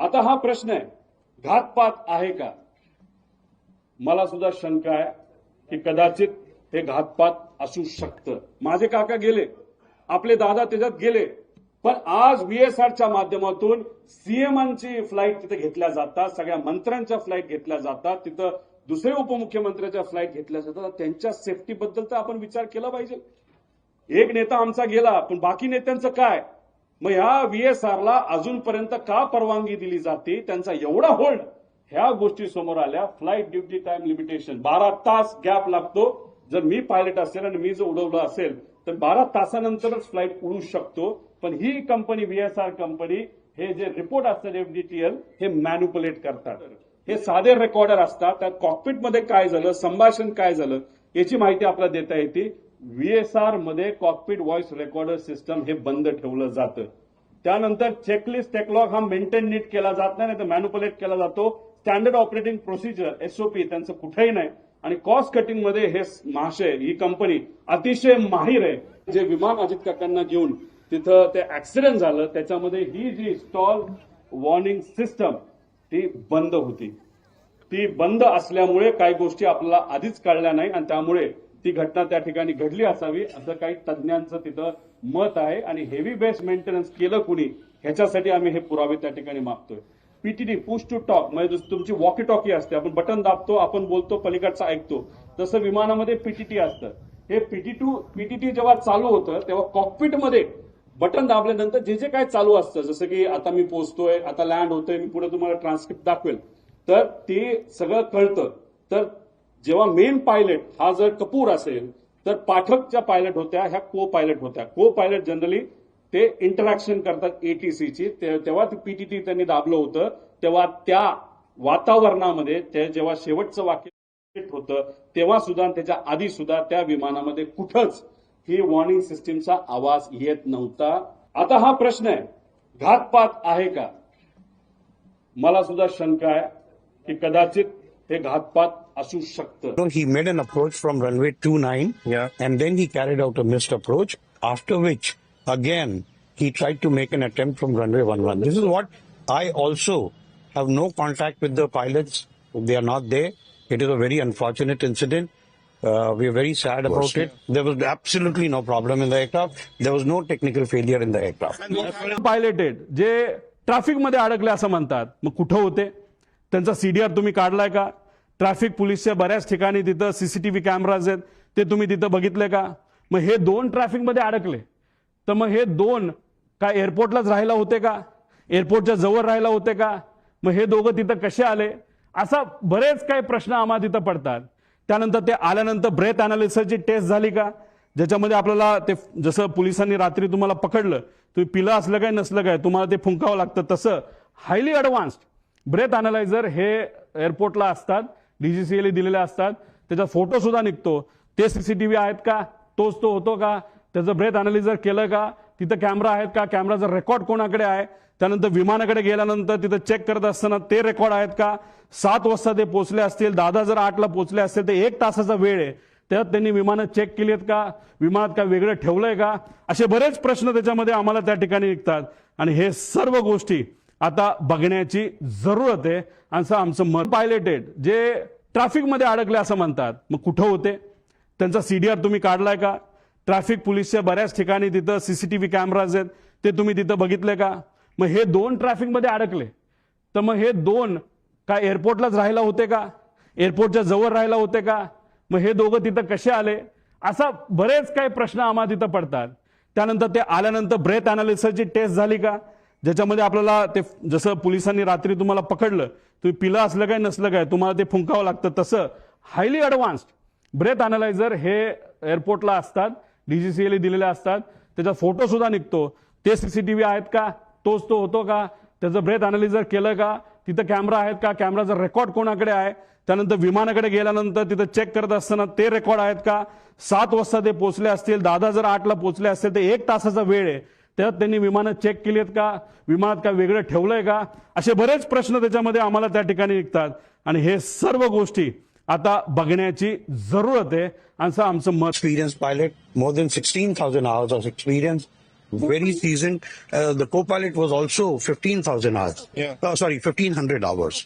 आता हा प्रश्न आहे, घातपात आहे का? मला सुद्धा शंका आहे की कदाचित हे घातपात असू शकतं. माझे काका गेले, आपले दादा त्याच्यात गेले, पण आज व्हीएसआरच्या माध्यमातून सीएमची फ्लाईट तिथे घेतल्या जातात, सगळ्या मंत्र्यांच्या फ्लाईट घेतल्या जातात, तिथं दुसरे उपमुख्यमंत्र्यांच्या फ्लाईट घेतल्या जातात. त्यांच्या सेफ्टीबद्दल तर आपण विचार केला पाहिजे. एक नेता आमचा गेला, पण बाकी नेत्यांचं काय? मग ह्या व्हीएसआरला अजूनपर्यंत का परवानगी दिली जाते? त्यांचा एवढा होल्ड, ह्या गोष्टी समोर आल्या. फ्लाईट ड्युटी टाइम लिमिटेशन 12 तास गॅप लागतो. जर मी पायलट असेल आणि मी जर उडवलं असेल तर 12 तासानंतरच फ्लाईट उडू शकतो. पण ही कंपनी व्हीएसआर कंपनी हे जे रिपोर्ट असतात एफडीटीएल हे मॅन्युपुलेट करतात. हे साधे रेकॉर्डर असतात, त्यात कॉकपिटमध्ये काय झालं, संभाषण काय झालं याची माहिती आपल्याला देता येते. व्हीएसआर मध्ये कॉकपिट व्हॉइस रेकॉर्डर सिस्टम हे बंद ठेवलं जातं. त्यानंतर चेकलिस्ट टेकलॉग हा मेंटेन नीट केला जात नाही, तर मॅन्युपुलेट केला जातो. स्टँडर्ड ऑपरेटिंग प्रोसिजर एसओपी त्यांचं कुठेही नाही. आणि कॉस्ट कटिंग मध्ये हे महाशय ही कंपनी अतिशय माहीर आहे. जे विमान अजित काकांना घेऊन तिथं ते ऍक्सिडेंट झालं त्याच्यामध्ये ही जी स्टॉल वॉर्निंग सिस्टम ती बंद होती. ती बंद असल्यामुळे काही गोष्टी आपल्याला आधीच कळल्या नाही आणि त्यामुळे ती घटना त्या ठिकाणी घडली असावी असं काही तज्ज्ञांचं तिथं मत आहे. आणि हेवी बेस मेंटेनन्स केलं कुणी ह्याच्यासाठी आम्ही हे पुरावे त्या ठिकाणी मागतोय. पीटीटी पुश टू टॉक म्हणजे तुमची वॉकी टॉकी असते, आपण बटन दाबतो, आपण बोलतो, पलीकडचा ऐकतो, तसं विमानामध्ये पीटीटी असतं. हे पीटीटी जेव्हा चालू होतं तेव्हा कॉकपिटमध्ये बटन दाबल्यानंतर जे जे काय चालू असतं, जसं की आता मी पोहोचतोय, आता लँड होतोय, मी पुढे तुम्हाला ट्रान्सक्रिप्ट दाखवेल, तर ते सगळं कळतं. तर जेव्हा मेन पायलट हा जर कपूर असेल तर पाठक ज्या पायलट होत्या ह्या को पायलट होत्या. को पायलट जनरली ते इंटरॅक्शन करतात एटीसीची. तेव्हा पीटीटी त्यांनी दाबलं होतं, तेव्हा त्या वातावरणामध्ये ते जेव्हा शेवटचं वाक्य होतं तेव्हा सुद्धा त्याच्या आधी सुद्धा त्या विमानामध्ये कुठंच ही वॉर्निंग सिस्टीमचा आवाज येत नव्हता. आता हा प्रश्न आहे, घातपात आहे का? मला सुद्धा शंका आहे की कदाचित हे घातपात असू शकतं. No, he made an approach from runway 29, and then he carried out a missed approach, after which, again, he tried to make an attempt from runway 11. This is what I also have no contact with the pilots. They are not there. It is a very unfortunate incident. We are very sad about it. There was absolutely no problem in the aircraft. There was no technical failure in the aircraft. Piloted जे traffic मध्ये अडकले असं म्हणतात, मग कुठं होते? त्यांचा CDR तुम्ही काढलाय का? ट्रॅफिक पोलीसच्या बऱ्याच ठिकाणी तिथं सीसीटीव्ही कॅमेराज आहेत, ते तुम्ही तिथं बघितले का? मग हे दोन ट्रॅफिक मध्ये अडकले तर मग हे दोन काय एअरपोर्टलाच राहायला होते का? एअरपोर्टच्या जवळ राहायला होते का? मग हे दोघं तिथं कसे आले? असा बरेच काही प्रश्न आम्हाला तिथं पडतात. त्यानंतर ते आल्यानंतर ब्रेथ अनालिसिसची टेस्ट झाली का, ज्याच्यामध्ये आपल्याला ते जसं पोलिसांनी रात्री तुम्हाला पकडलं, तुम्ही पिलं असलं काय नसलं काय तुम्हाला ते फुंकावं लागतं, तसं हायली ॲडव्हान्स्ड ब्रेथ अनालायझर हे एअरपोर्टला असतात, डीजीसीएला दिलेले असतात. त्याचा फोटो सुद्धा निघतो. ते सीसीटीव्ही आहेत का, तोच तो होतो का, त्याचं ब्रेथ अनालिझर केलं का, तिथं कॅमेरा आहेत का, कॅमेराचा रेकॉर्ड कोणाकडे आहे, त्यानंतर विमानाकडे गेल्यानंतर तिथं चेक करत असताना ते रेकॉर्ड आहेत का, 7 वाजता ते पोहोचले असतील, दादा जर 8ला पोहोचले असतील तर 1 तासाचा वेळ आहे, त्यात त्यांनी विमानं चेक केली आहेत का, विमानात काय वेगळं ठेवलंय का, असे बरेच प्रश्न त्याच्यामध्ये आम्हाला त्या ठिकाणी निघतात. आणि हे सर्व गोष्टी आता बघण्याची जरूरत आहे असं आमचं मत. पायलटेड जे ट्रॅफिकमध्ये अडकले असं म्हणतात, मग कुठं होते? त्यांचा सीडीआर तुम्ही काढलाय का? ट्रॅफिक पोलीसच्या बऱ्याच ठिकाणी तिथं सीसीटीव्ही कॅमेराज आहेत, ते तुम्ही तिथं बघितले का? मग हे दोन ट्रॅफिकमध्ये अडकले तर मग हे दोन काय एअरपोर्टलाच राहायला होते का? एअरपोर्टच्या जवळ राहायला होते का? मग हे दोघं तिथं कसे आले? असा बरेच काही प्रश्न आम्हाला तिथं पडतात. त्यानंतर ते आल्यानंतर ब्रेथ अनालिसिसची टेस्ट झाली का, ज्याच्यामध्ये आपल्याला ते जसं पोलिसांनी रात्री तुम्हाला पकडलं, तुम्ही पिलं असलं काय नसलं काय तुम्हाला ते फुंकावं लागतं, तसं हायली ॲडव्हान्स्ड ब्रेथ अनालायझर हे एअरपोर्टला असतात, डीजीसीएला दिलेले असतात. त्याचा फोटो सुद्धा निघतो. ते सीसीटीव्ही आहेत का, तोच तो होतो का, त्याचं ब्रेथ अनालिझर केलं का, तिथं कॅमेरा आहेत का, कॅमेराचा रेकॉर्ड कोणाकडे आहे, त्यानंतर विमानाकडे गेल्यानंतर तिथं चेक करत असताना ते रेकॉर्ड आहेत का, 7 वाजता ते पोहोचले असतील, दादा जर 8ला पोहोचले असतील तर 1 तासाचा वेळ आहे, त्यात त्यांनी विमानं चेक केली आहेत का, विमानात काय वेगळं ठेवलंय का, असे बरेच प्रश्न त्याच्यामध्ये आम्हाला त्या ठिकाणी निघतात. आणि हे सर्व गोष्टी आता बघण्याची जरूरत आहे असं आमचं मत. Experienced pilot, more than 16,000 hours of experience. very seasoned. The co-pilot was also 15,000 hours. Yeah. Sorry, 1,500 hours.